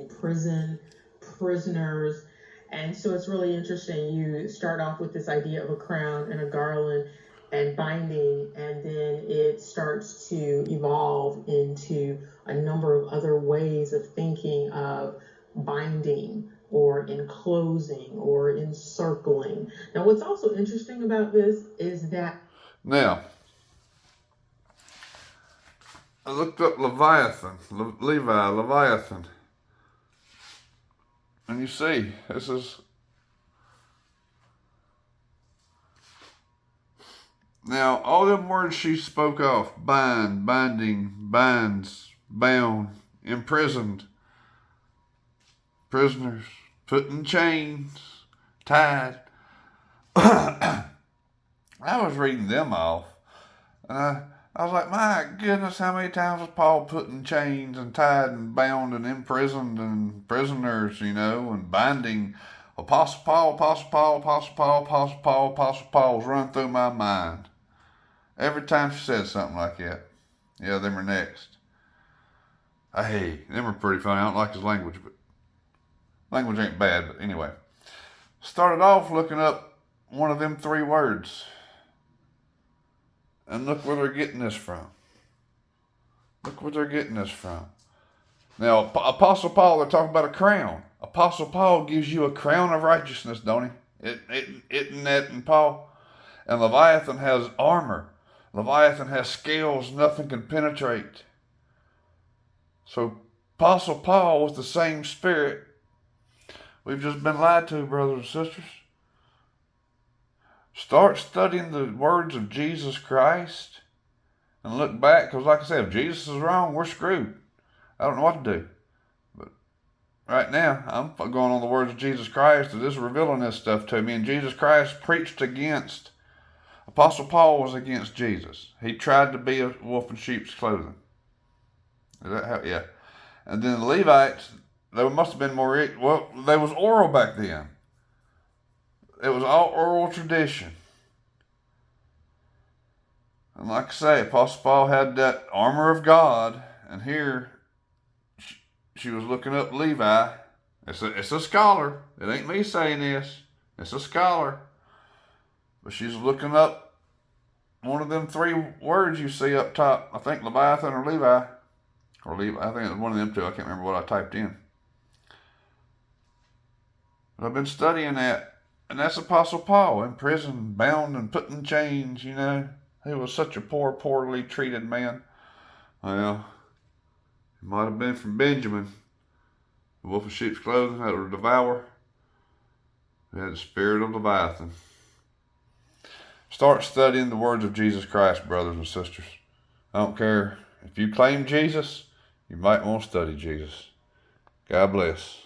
prison, prisoners. And so it's really interesting. You start off with this idea of a crown and a garland and binding, and then it starts to evolve into a number of other ways of thinking of binding or enclosing or encircling. Now, what's also interesting about this is that. Now, I looked up Leviathan, Leviathan. And you see, this is. Now, all them words she spoke of: bind, binding, binds, bound, imprisoned, prisoners, put in chains, tied. I was reading them off. And I was like, my goodness, how many times was Paul put in chains and tied and bound and imprisoned and prisoners, and binding? Apostle Paul, Apostle Paul, Apostle Paul, Apostle Paul, Apostle Paul was running through my mind. Every time she said something like that. Yeah, them are next. Hey, them are pretty funny. I don't like his language, but language ain't bad, but anyway. Started off looking up one of them 3 words. And look where they're getting this from. Look where they're getting this from. Now, Apostle Paul, they're talking about a crown. Apostle Paul gives you a crown of righteousness, don't he? Isn't that in Paul? And Leviathan has armor. Leviathan has scales nothing can penetrate. So, Apostle Paul was the same spirit. We've just been lied to, brothers and sisters. Start studying the words of Jesus Christ and look back, because like I said, if Jesus is wrong, we're screwed. I don't know what to do. But right now, I'm going on the words of Jesus Christ, and this is revealing this stuff to me. And Jesus Christ preached against. Apostle Paul was against Jesus. He tried to be a wolf in sheep's clothing. Is that how? Yeah. And then the Levites, they must have been more, well, they was oral back then. It was all oral tradition. And like I say, Apostle Paul had that armor of God, and here she was looking up Levi. It's a scholar. It ain't me saying this. It's a scholar. But she's looking up one of them 3 words you see up top. I think Leviathan or Levi. Or Levi. I think it was one of them 2. I can't remember what I typed in. But I've been studying that. And that's Apostle Paul, in prison, bound and put in chains, He was such a poorly treated man. Well, he might have been from Benjamin, the wolf in sheep's clothing that would devour. He had the spirit of Leviathan. Start studying the words of Jesus Christ, brothers and sisters. I don't care if you claim Jesus, you might want to study Jesus. God bless.